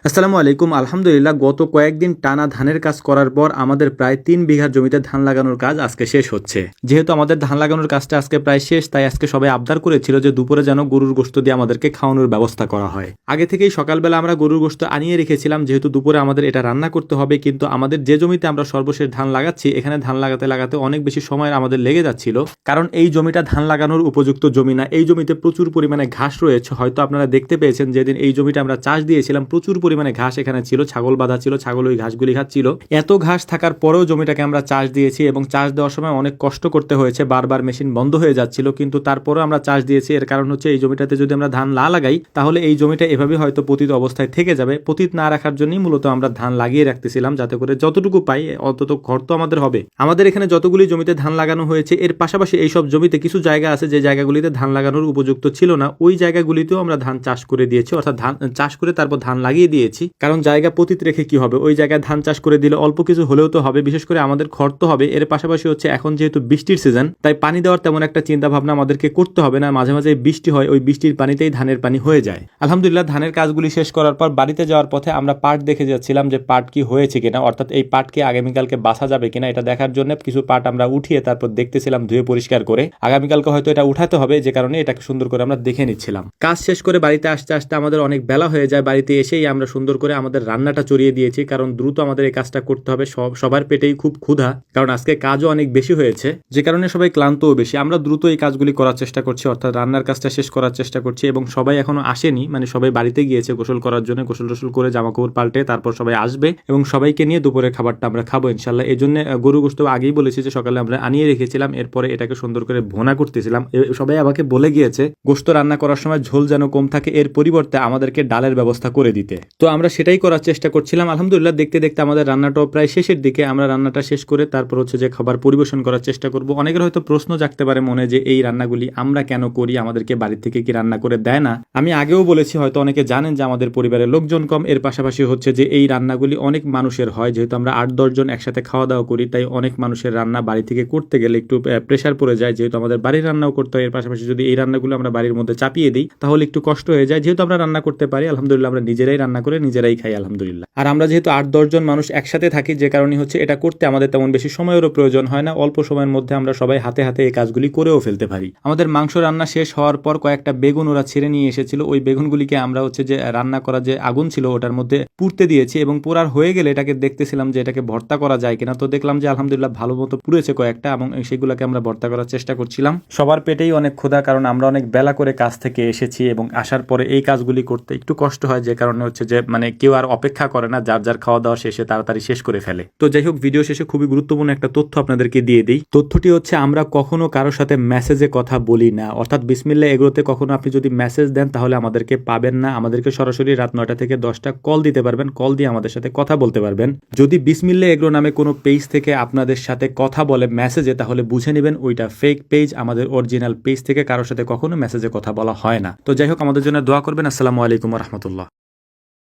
আসসালামু আলাইকুম। আলহামদুলিল্লাহ গত কয়েকদিন টানা ধানের কাজ করার পর আমাদের প্রায় 3 বিঘা জমিতে ধান লাগানোর কাজ আজকে শেষ হচ্ছে। যেহেতু আমাদের ধান লাগানোর কাজটা আজকে প্রায় শেষ, তাই আজকে সবাই আবদার করেছিল যে দুপুরে যেন গরুর গোশত দিয়ে আমাদেরকে খাওয়ানোর ব্যবস্থা করা হয়। আগে থেকেই সকালবেলা আমরা গরুর গোশত আনিয়ে রেখেছিলাম, যেহেতু দুপুরে আমাদের এটা রান্না করতে হবে। কিন্তু আমাদের যে জমিতে আমরা সর্বশেষ ধান লাগাচ্ছি, এখানে ধান লাগাতে লাগাতে অনেক বেশি সময় আমাদের লেগে যাচ্ছিল, কারণ এই জমিটা ধান লাগানোর উপযুক্ত জমি না। এই জমিতে প্রচুর পরিমাণে ঘাস রয়েছে। হয়তো আপনারা দেখতে পেয়েছেন যেদিন এই জমিটা আমরা চাষ দিয়েছিলাম, প্রচুর পরিমাণে ঘাস এখানে ছিল, ছাগল বাঁধা ছিল, ছাগল ওই ঘাসগুলি খাচ্ছিল। এত ঘাস থাকার পরেও জমিটাকে আমরা চাষ দিয়েছি এবং চাষ দেওয়ার সময় অনেক কষ্ট করতে হয়েছে, বারবার মেশিন বন্ধ হয়ে যাচ্ছিল, কিন্তু তারপরেও আমরা চাষ দিয়েছি। এর কারণ হচ্ছে এই জমিটাতে যদি আমরা ধান না লাগাই তাহলে এই জমিটা এভাবে হয়তো পতিত অবস্থায় থেকে যাবে। পতিত না রাখার জন্যই মূলত আমরা ধান লাগিয়ে রাখতেছিলাম, যাতে করে যতটুকু পাই অন্তত ঘর তো আমাদের হবে। আমাদের এখানে যতগুলি জমিতে ধান লাগানো হয়েছে, এর পাশাপাশি এই সব জমিতে কিছু জায়গা আছে যে জায়গাগুলিতে ধান লাগানোর উপযুক্ত ছিল না, ওই জায়গাগুলিতেও আমরা ধান চাষ করে দিয়েছি, অর্থাৎ ধান চাষ করে তারপর ধান লাগিয়ে দিয়েছি। কারণ জায়গা পতিত রেখে কি হবে, ওই জায়গায় ধান চাষ করে দিলে অল্প কিছু হলেও তো হবে, বিশেষ করে আমাদের খরচ তো হবে। এর পাশাপাশি হচ্ছে এখন যেহেতু বৃষ্টির সিজন, তাই পানি দেওয়ার তেমন একটা চিন্তা ভাবনা আমাদেরকে করতে হবে না। মাঝে মাঝে বৃষ্টি হয়, ওই বৃষ্টির পানিতেই ধানের পানি হয়ে যায়। আলহামদুলিল্লাহ ধানের কাজগুলি শেষ করার পর বাড়িতে যাওয়ার পথে আমরা পাট দেখে যাচ্ছিলাম যে পাট কি হয়েছে কিনা, অর্থাৎ এই পাটকে আগামীকালকে বাছা যাবে কিনা এটা দেখার জন্য কিছু পাট আমরা উঠিয়ে তারপর দেখতেছিলাম ধুয়ে পরিষ্কার করে। আগামীকালকে হয়তো এটা উঠাতে হবে, যে কারণে এটাকে সুন্দর করে আমরা দেখে নিচ্ছিলাম। কাজ শেষ করে বাড়িতে আসতে আসতে আমাদের অনেক বেলা হয়ে যায়। বাড়িতে এসেই আমরা সুন্দর করে আমাদের রান্নাটা চড়িয়ে দিয়েছি, কারণ দ্রুত আমাদের এই কাজটা করতে হবে। সবার পেটেই খুব ক্ষুধা, কারণ আজকে কাজও অনেক বেশি হয়েছে, যে কারণে সবাই ক্লান্তও বেশি। আমরা দ্রুত এই কাজগুলি করার চেষ্টা করছি, অর্থাৎ রান্নার কাজটা শেষ করার চেষ্টা করছি। এবং সবাই এখনো আসেনি, মানে সবাই বাড়িতে গিয়েছে গোসল করার জন্য, গোসল টোসল করে জামাকাপড় পাল্টে তারপর সবাই আসবে এবং সবাইকে নিয়ে দুপুরের খাবারটা আমরা খাবো ইনশাল্লাহ। এই জন্য গরু গোশত আগেই বলেছি যে সকালে আমরা আনিয়ে রেখেছিলাম, এরপরে এটাকে সুন্দর করে ভোনা করতেছিলাম। সবাই আমাকে বলে গিয়েছে গোশত রান্না করার সময় ঝোল যেন কম থাকে, এর পরিবর্তে আমাদেরকে ডালের ব্যবস্থা করে দিতে। তো আমরা সেটাই করার চেষ্টা করছিলাম। আলহামদুলিল্লাহ দেখতে দেখতে আমাদের রান্নাটাও প্রায় শেষের দিকে। আমরা রান্নাটা শেষ করে তারপর হচ্ছে যে খাবার পরিবেশন করার চেষ্টা করব। অনেকের হয়তো প্রশ্ন জাগতে পারে মনে যে এই রান্নাগুলি আমরা কেন করি, আমাদেরকে বাড়ি থেকে কি রান্না করে দেয় না। আমি আগেও বলেছি, হয়তো অনেকে জানেন যে আমাদের পরিবারের লোকজন কম। এর পাশাপাশি হচ্ছে যে এই রান্নাগুলি অনেক মানুষের হয়, যেহেতু আমরা 8-10 জন একসাথে খাওয়া দাওয়া করি, তাই অনেক মানুষের রান্না বাড়ি থেকে করতে গেলে একটু প্রেশার পড়ে যায়। যেহেতু আমাদের বাড়ির রান্নাও করতে হয়, এর পাশাপাশি যদি এই রান্নাগুলো আমরা বাড়ির মধ্যে চাপিয়ে দিই তাহলে একটু কষ্ট হয়ে যায়। যেহেতু আমরা রান্না করতে পারি আলহামদুলিল্লাহ, আমরা নিজেরাই রান্না করে নিজেরাই খাই আলহামদুলিল্লাহ। আর আমরা যেহেতু 8-10 জন মানুষ একসাথে থাকি, যে কারণে হচ্ছে এটা করতে আমাদের তেমন বেশি সময়েরও প্রয়োজন হয় না। অল্প সময়ের মধ্যে আমরা সবাই হাতে হাতে এই কাজগুলি করেও ফেলতে পারি। আমাদের মাংস রান্না শেষ হওয়ার পর কয়েকটা বেগুন ওরা ছিঁড়ে নিয়ে এসেছিল, ওই বেগুনগুলিকে আমরা হচ্ছে যে রান্না করা যে আগুন ছিল ওটার মধ্যে পুড়তে দিয়েছি এবং পোড়ার হয়ে গেলে এটাকে দেখতেছিলাম যে এটাকে ভর্তা করা যায় কিনা। তো দেখলাম যে আলহামদুলিল্লাহ ভালো মতো পুড়েছে কয়েকটা, এবং সেগুলোকে আমরা ভর্তা করার চেষ্টা করছিলাম। সবার পেটেই অনেক ক্ষুধা, কারণ আমরা অনেক বেলা করে কাজ থেকে এসেছি এবং আসার পরে এই কাজগুলি করতে একটু কষ্ট হয়, যে কারণে হচ্ছে যে মানে কেউ আর অপেক্ষা করে না, যার যার খাওয়া দাওয়া শেষে তাড়াতাড়ি শেষ করে ফেলে। তো যাই হোক, ভিডিও শেষে খুবই গুরুত্বপূর্ণ একটা তথ্য আপনাদেরকে দিয়ে দিই। তথ্যটি হচ্ছে আমরা কখনো কারোর সাথে মেসেজে কথা বলি না, অর্থাৎ বিসমিল্লাহ এগ্রোতে কখনো আপনি যদি মেসেজ দেন তাহলে আমাদেরকে পাবেন না। আমাদেরকে সরাসরি রাত 9টা থেকে 10টা কল দিতে পারবেন, কল দিয়ে আমাদের সাথে কথা বলতে পারবেন। যদি বিসমিল্লাহ এগ্রো নামে কোনো পেজ থেকে আপনাদের সাথে কথা বলে মেসেজে, তাহলে বুঝে নেবেন ওইটা ফেক পেজ। আমাদের অরিজিনাল পেজ থেকে কারোর সাথে কখনো মেসেজে কথা বলা হয় না। তো যাই হোক, আমাদের জন্য দোয়া করবেন। আসসালামু আলাইকুম ওয়া রাহমাতুল্লাহ।